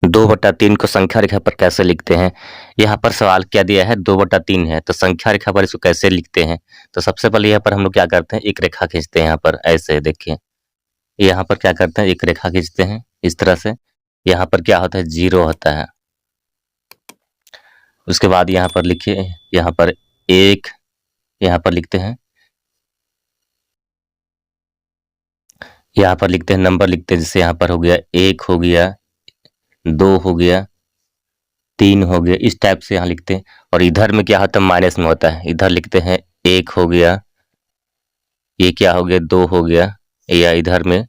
2/3 को संख्या रेखा पर कैसे लिखते हैं? यहाँ पर सवाल क्या दिया है 2/3 है, तो संख्या रेखा पर इसको कैसे लिखते हैं? तो सबसे पहले यहाँ पर हम लोग क्या करते हैं एक रेखा खींचते हैं यहाँ पर ऐसे देखिए। यहाँ पर क्या करते हैं एक रेखा खींचते हैं इस तरह से। यहाँ पर क्या होता है 0 होता है। उसके बाद यहाँ पर लिखिए यहाँ पर 1 यहाँ पर लिखते हैं। यहाँ पर लिखते हैं नंबर लिखते हैं जैसे यहाँ पर हो गया 1 हो गया, 2 हो गया, 3 हो गया, इस टाइप से यहाँ लिखते हैं। और इधर में क्या होता है माइनस में होता है, इधर लिखते हैं 1 हो गया, ये क्या हो गया 2 हो गया, या इधर में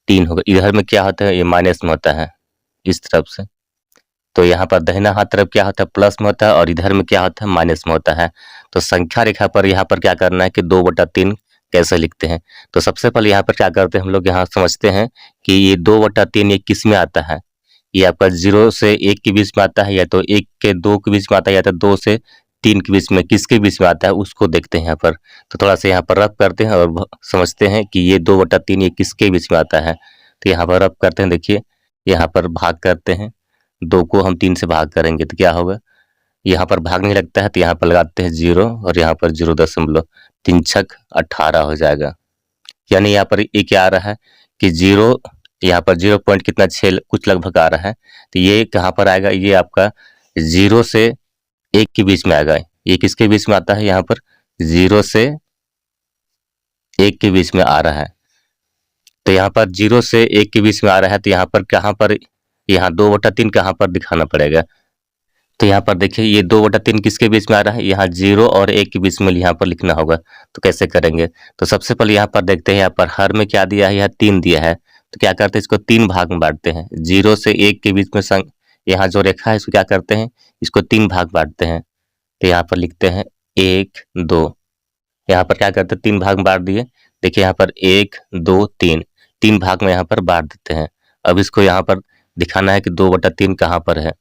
3 हो गया। इधर में क्या होता है ये माइनस में होता है इस तरफ से। तो यहाँ पर दाहिना हाथ तरफ क्या होता है प्लस में होता है और इधर में क्या होता है माइनस में होता है। तो संख्या रेखा पर यहाँ पर क्या करना है कि 2/3 कैसे लिखते हैं। तो सबसे पहले यहाँ पर क्या करते हैं हम लोग यहाँ समझते हैं कि ये 2/3 ये किस में आता है। ये आपका 0 से 1 के बीच में आता है, या तो 1 के 2 के बीच में आता है, या तो 2 से 3 के बीच में, किसके बीच में आता है उसको देखते हैं यहाँ पर। तो थोड़ा सा यहाँ पर रब करते हैं और समझते हैं कि ये 2/3 ये किसके बीच में आता है। तो यहाँ पर रब करते हैं देखिए, यहाँ पर भाग करते हैं, 2 को हम 3 से भाग करेंगे तो क्या होगा, यहाँ पर भाग नहीं लगता है तो यहाँ पर लगाते हैं 0 और यहाँ पर 0.3 छक 18 हो जाएगा। यानी यहाँ पर ये क्या आ रहा है कि 0 यहाँ पर 0 पॉइंट कितना 6 कुछ लगभग आ रहा है। तो ये कहाँ पर आएगा, ये आपका 0 से 1 के बीच में आएगा। ये किसके बीच में आता है, यहाँ पर 0 से 1 के बीच में आ रहा है। तो यहाँ पर 0 से 1 के बीच में आ रहा है, तो यहाँ पर कहाँ पर, यहाँ 2/3 कहाँ पर दिखाना पड़ेगा। तो यहाँ पर देखिए ये 2/3 किसके बीच में आ रहा है, यहाँ 0 और 1 के बीच में यहाँ पर लिखना होगा। तो कैसे करेंगे, तो सबसे पहले यहाँ पर देखते हैं यहाँ पर हर में क्या दिया है, यहाँ 3 दिया है। तो क्या करते हैं इसको 3 भाग में बांटते हैं। 0 से 1 के बीच में यहाँ जो रेखा है इसको क्या करते हैं, इसको 3 भाग बांटते हैं। तो यहाँ पर लिखते हैं 1 2, यहाँ पर क्या करते हैं 3 भाग में बांट दिए। देखिए यहाँ पर 1 2 3 भाग में यहाँ पर बांट देते हैं। अब इसको यहाँ पर दिखाना है कि 2/3 कहाँ पर है।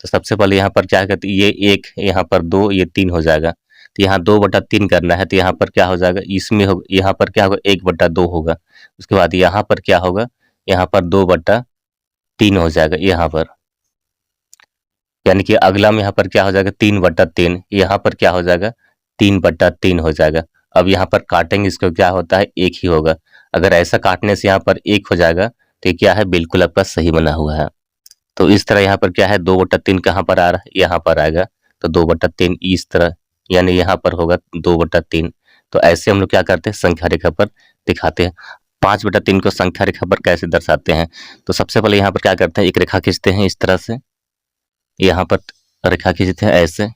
तो सबसे पहले यहाँ पर क्या कहते हैं ये 1 यहाँ पर 2 ये 3 हो जाएगा। तो यहाँ 2/3 करना है, तो यहाँ पर क्या हो जाएगा, इसमें हो यहाँ पर क्या होगा 1/2 होगा। उसके बाद यहाँ पर क्या होगा, यहाँ पर 2/3 हो जाएगा यहाँ पर। यानी कि अगला में यहाँ पर क्या हो जाएगा 3/3, यहाँ पर क्या हो जाएगा 3/3 हो जाएगा। अब यहाँ पर काटेंगे इसको क्या होता है 1 ही होगा। अगर ऐसा काटने से यहाँ पर 1 हो जाएगा तो ये क्या है बिल्कुल आपका सही बना हुआ है। तो इस तरह यहाँ पर क्या है 2/3 कहाँ पर आ रहा है, यहाँ पर आएगा। तो 2/3 इस तरह, यानी यहाँ पर होगा 2/3। तो ऐसे हम लोग क्या करते हैं संख्या रेखा पर दिखाते हैं। 5/3 को संख्या रेखा पर कैसे दर्शाते हैं, तो सबसे पहले यहाँ पर क्या करते हैं एक रेखा खींचते हैं इस तरह से, यहाँ पर रेखा खींचते हैं ऐसे।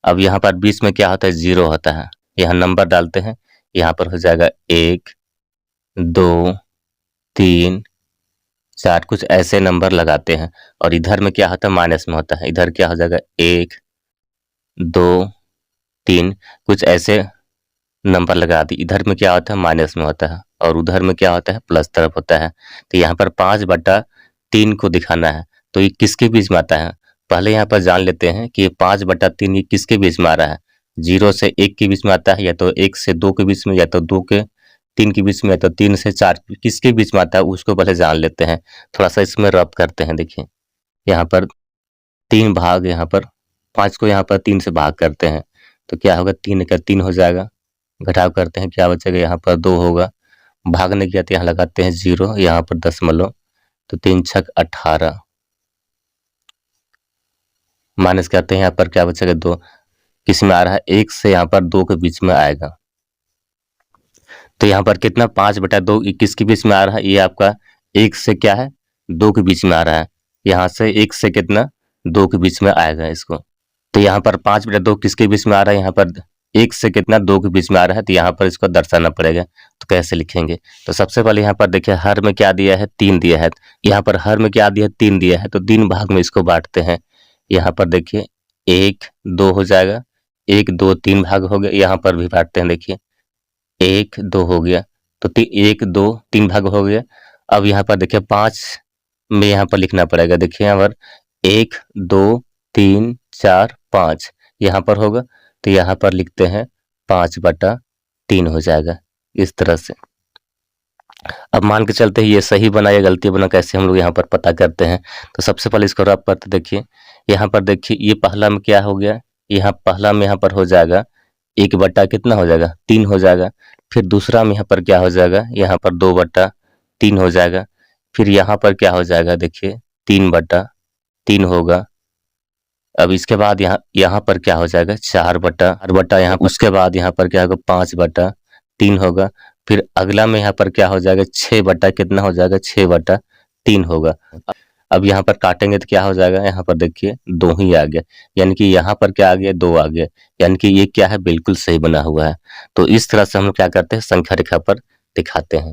अब यहाँ पर बीच में क्या होता है 0 होता है, यहाँ नंबर डालते हैं। यहाँ पर हो जाएगा 1 2 3 4 कुछ ऐसे नंबर लगाते हैं। और इधर में क्या होता है माइनस में होता है, इधर क्या हो जाएगा 1 2 3 कुछ ऐसे नंबर लगा दी। इधर में क्या होता है माइनस में होता है और उधर में क्या होता है प्लस तरफ होता है। तो यहाँ पर 5/3 को दिखाना है, तो ये किसके बीच में आता है। पहले यहाँ पर जान लेते हैं कि ये 5/3 ये किसके बीच में आ रहा है। 0 से 1 के बीच में आता है, या तो 1 से 2 के बीच में, या तो 2 के 3 के बीच में, या तो 3 से 4 किसके बीच में आता है उसको पहले जान लेते हैं। थोड़ा सा इसमें रब करते हैं। देखिए यहाँ पर 3 भाग, यहाँ पर 5 को यहाँ पर 3 से भाग करते हैं तो क्या होगा 3 का 3 हो जाएगा। घटाव करते हैं क्या बचेगा, यहाँ पर 2 होगा। भागने किया तो यहाँ लगाते हैं 0, यहाँ पर दशमलव, तो 3 छक 18 माइनस करते हैं, यहाँ पर क्या बचेगा 2। किस में आ रहा है 1 से यहाँ पर 2 के बीच में आएगा। तो यहाँ पर कितना 5/2 किसके बीच में आ रहा है, ये आपका 1 से क्या है 2 के बीच में आ रहा है। यहाँ से 1 से कितना 2 के बीच में आएगा इसको। तो यहाँ पर 5/2 किसके बीच में आ रहा है, यहाँ पर 1 से कितना 2 के बीच में आ रहा है। तो यहाँ पर इसको दर्शाना पड़ेगा। तो कैसे लिखेंगे, तो सबसे पहले यहाँ पर देखिए हर में क्या दिया है 3 दिया है। यहाँ पर हर में क्या दिया है 3 दिया है, तो 3 भाग में इसको बांटते हैं। यहाँ पर देखिए 1 2 हो जाएगा, 1 2 3 भाग हो गया। यहाँ पर भी बांटते हैं, देखिए 1 2 हो गया, तो 1 2 3 भाग हो गया। अब यहाँ पर देखिए 5 में यहाँ पर लिखना पड़ेगा। देखिए यहाँ पर 1 2 3 4 5 यहाँ पर होगा, तो यहाँ पर लिखते हैं 5/3 हो जाएगा इस तरह से। अब मान के चलते हैं ये सही बना या गलती बना, कैसे हम लोग यहाँ पर पता करते हैं। तो सबसे पहले इसको रब करते देखिए, यहाँ पर देखिए ये पहला में क्या हो गया, यहाँ पहला में यहाँ पर हो जाएगा 1/, कितना हो जाएगा 3 हो जाएगा। फिर दूसरा में यहाँ पर क्या हो जाएगा, यहाँ पर 2/3 हो जाएगा। फिर यहाँ पर क्या हो जाएगा देखिए 3/3 होगा। अब इसके बाद यहाँ पर क्या हो जाएगा 4/8 यहाँ, उसके बाद यहाँ पर क्या होगा 5/3 होगा। फिर अगला में यहाँ पर क्या हो जाएगा 6/, कितना हो जाएगा 6/3 होगा। अब यहाँ पर काटेंगे तो क्या हो जाएगा, यहाँ पर देखिए 2 ही आ गया, यानी कि यहाँ पर क्या आ गया 2 आ गया, यानी कि ये क्या है बिल्कुल सही बना हुआ है। तो इस तरह से हम लोग क्या करते हैं संख्या रेखा पर दिखाते हैं।